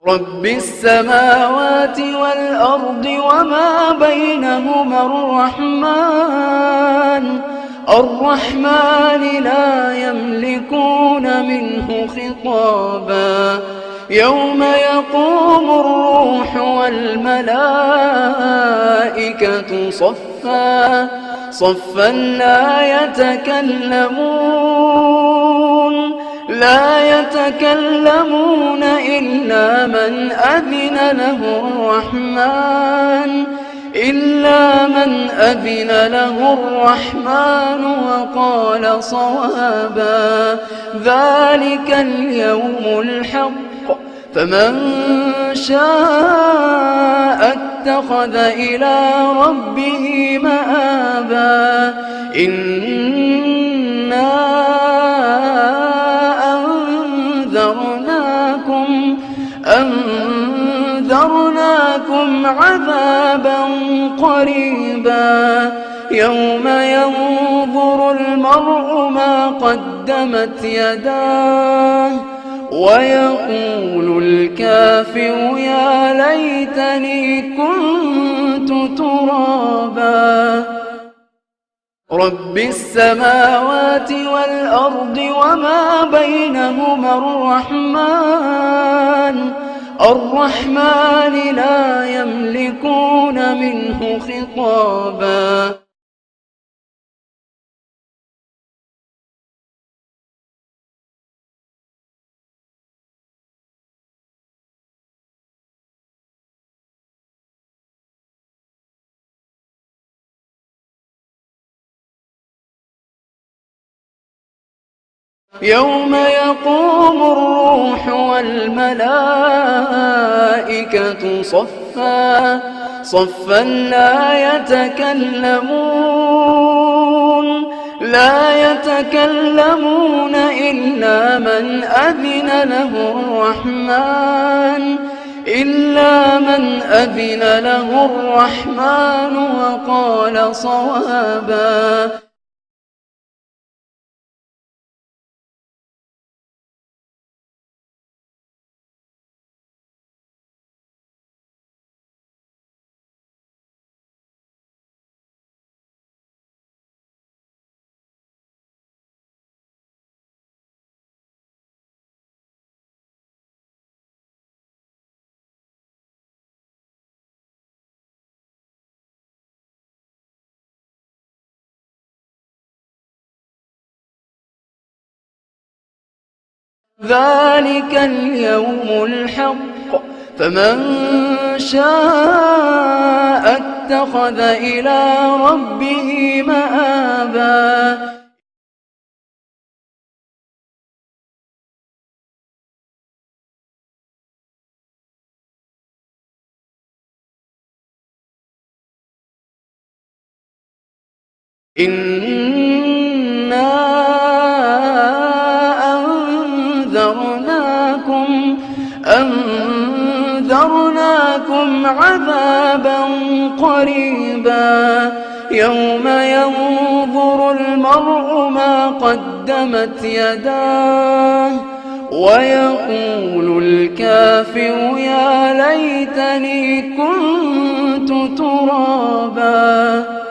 رب السماوات والأرض وما بينهما الرحمن لا يملكون منه خطابا يوم يقوم الروح والملائكة صفا لا يتكلمون إلا من أذن له الرحمن وقال صوابا ذلك اليوم الحق فمن شاء اتخذ إلى ربه مآبا إنا أنذرناكم عذابا قريبا يوم ينظر المرء ما قدمت يداه ويقول الكافر يا ليتني كنت ترابا رب السماوات والأرض وما بينهما الرحمن لا يملكون منه خطابا يوم يقوم الروح والملائكة صفا لا يتكلمون إلا من أذن له الرحمن وقال صوابا ذلك اليوم الحق فمن شاء اتخذ إلى ربه مآبا أنذرناكم عذابا قريبا يوم ينظر المرء ما قدمت يداه ويقول الكافر يا ليتني كنت ترابا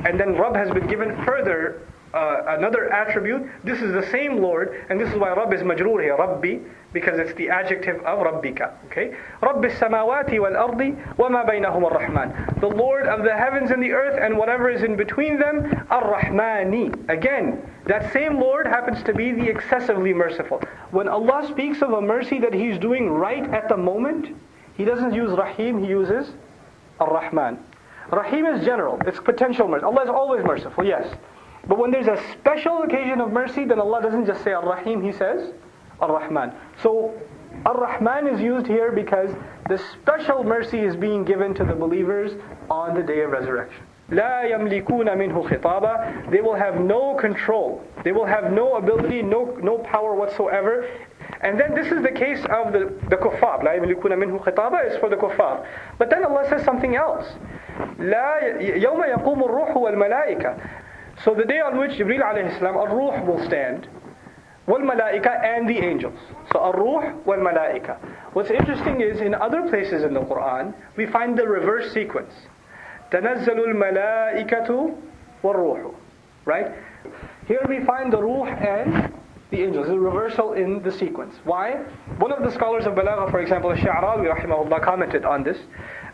And then Rabb has been given further another attribute. This is the same Lord, and this is why Rabb is majroor here, Rabbi, because it's the adjective of Rabbika. Okay? Rabbi samawati wal ardi wa ma baynahum ar-Rahman. The Lord of the heavens and the earth and whatever is in between them, ar-Rahmani. Again, that same Lord happens to be the excessively merciful. When Allah speaks of a mercy that He's doing right at the moment, He doesn't use Rahim, He uses Ar-Rahman. Rahim is general. It's potential mercy. Allah is always merciful, yes. But when there's a special occasion of mercy, then Allah doesn't just say Ar-Rahim, He says Ar-Rahman. So Ar-Rahman is used here because the special mercy is being given to the believers on the day of resurrection. لا يملكون منه خطابا. They will have no control. They will have no ability, no power whatsoever. And then this is the case of the kuffar. لا يملكون منه خطابا is for the kuffar. But then Allah says something else. لا يوم يقوم الروح والملائكة. So the day on which Jibreel alayhi salam, Ar-Ruh will stand, wal-malaika, and the angels. So Ar-Ruh wal-malaika. What's interesting is in other places in the Quran, we find the reverse sequence. تَنَزَّلُ الْمَلَائِكَةُ وَالْرُوحُ. Right? Here we find the Ruh and the angels. There's a reversal in the sequence. Why? One of the scholars of Balagha, for example, Al-Sha'rawi rahimahullah, commented on this.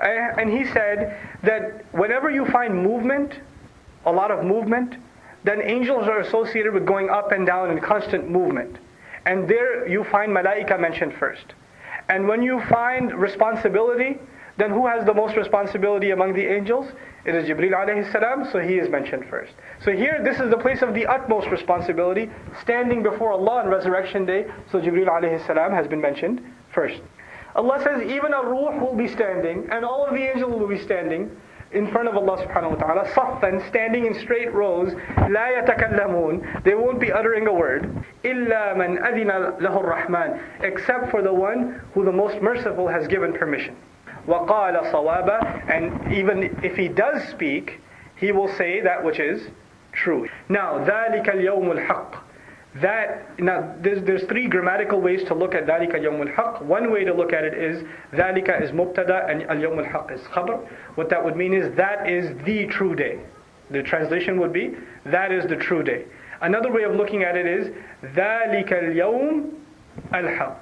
And he said that whenever you find movement, a lot of movement, then angels are associated with going up and down in constant movement. And there you find malaika mentioned first. And when you find responsibility, then who has the most responsibility among the angels? It is Jibreel alayhi salam, so he is mentioned first. So here, this is the place of the utmost responsibility, standing before Allah on Resurrection Day, so Jibreel alayhi salam has been mentioned first. Allah says even a ruh will be standing, and all of the angels will be standing in front of Allah subhanahu wa ta'ala, saffan, standing in straight rows, لا يتكلمون, they won't be uttering a word, إلا من أذن له الرحمن, except for the one who the most merciful has given permission. وقال صوابا, and even if he does speak, he will say that which is true. Now, ذلك اليوم الحق. There's three grammatical ways to look at ذلك اليوم الحق. One way to look at it is ذلك is mubtada and اليوم الحق is khabar. What that would mean is that is the true day. The translation would be that is the true day. Another way of looking at it is ذلك اليوم الحق.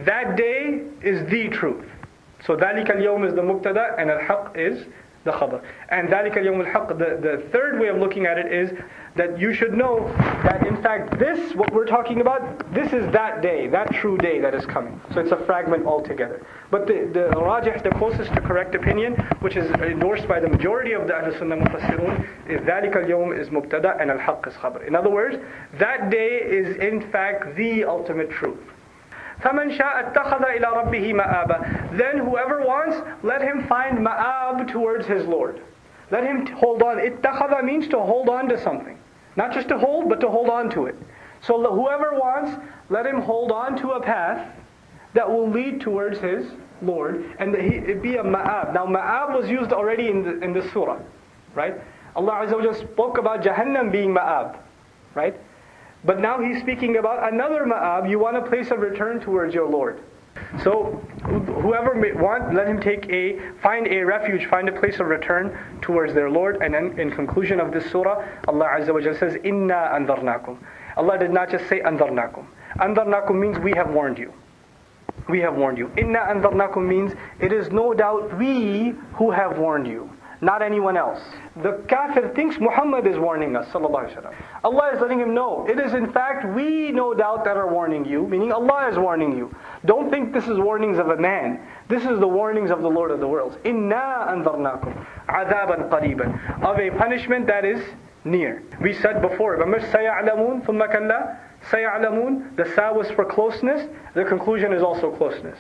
That day is the truth. So ذلك اليوم is the mubtada and al-haq is the khabar. And ذلك اليوم الحق, the third way of looking at it is that you should know that in fact this, what we're talking about, this is that day, that true day that is coming. So it's a fragment altogether. But the rajih, the closest to correct opinion, which is endorsed by the majority of the Ahl Sunnah Mufassirun, is ذلك اليوم is mubtada and al-haq is khabar. In other words, that day is in fact the ultimate truth. فَمَنْ شَاءَ اتَّخَذَ إِلَىٰ رَبِّهِ مَآبًا. Then whoever wants, let him find ma'ab towards his Lord. Let him hold on. Ittakhadha means to hold on to something. Not just to hold, but to hold on to it. So whoever wants, let him hold on to a path that will lead towards his Lord. And it be a ma'ab. Now ma'ab was used already in the surah. Right? Allah Azza wa Jalla spoke about Jahannam being ma'ab. Right? But now He's speaking about another ma'ab. You want a place of return towards your Lord. So whoever may want, let him find a refuge, find a place of return towards their Lord. And then in conclusion of this surah, Allah Azza wa Jalla says, Inna andarnakum. Allah did not just say andarnakum. Andarnakum means we have warned you. We have warned you. Inna andarnakum means it is no doubt we who have warned you, not anyone else. The kafir thinks Muhammad is warning us, sallallahu alaihi wasallam. Allah is letting him know, it is in fact we no doubt that are warning you, meaning Allah is warning you. Don't think this is warnings of a man. This is the warnings of the Lord of the worlds. Inna anzarnakum adaban qariban, of a punishment that is near. We said before, remember sayalamun thumma kalla sayalamun, the sa was for closeness, the conclusion is also closeness.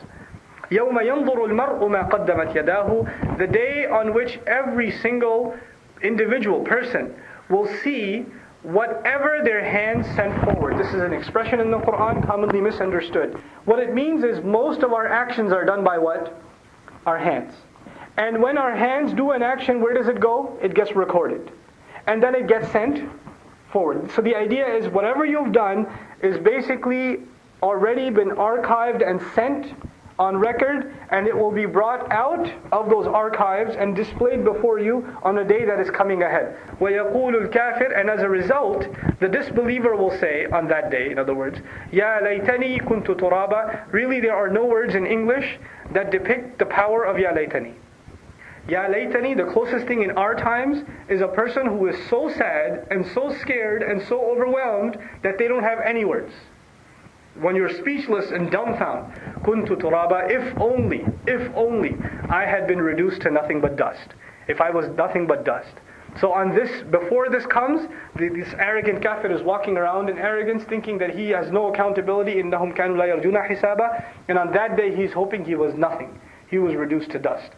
يَوْمَ يَنْظُرُ الْمَرْءُ مَا قَدَّمَتْ يَدَاهُ, the day on which every single individual person will see whatever their hands sent forward. This is an expression in the Quran commonly misunderstood. What it means is most of our actions are done by what? Our hands. And when our hands do an action, where does it go? It gets recorded. And then it gets sent forward. So the idea is whatever you've done is basically already been archived and sent on record, and it will be brought out of those archives and displayed before you on a day that is coming ahead. وَيَقُولُ الْكَافِرُ, and as a result, the disbeliever will say on that day, in other words, يَا لَيْتَنِي كُنْتُ تُرَابًا. Really, there are no words in English that depict the power of يَا لَيْتَنِي. يَا لَيْتَنِي, the closest thing in our times, is a person who is so sad and so scared and so overwhelmed that they don't have any words. When you're speechless and dumbfounded, kuntu turaba, if only I had been reduced to nothing but dust. if I was nothing but dust. So on this, before this comes, this arrogant kafir is walking around in arrogance, thinking that he has no accountability. إِنَّهُمْ كَانُوا لَا يَرْجُونَ حِسَابًا. And on that day, he's hoping he was nothing. He was reduced to dust.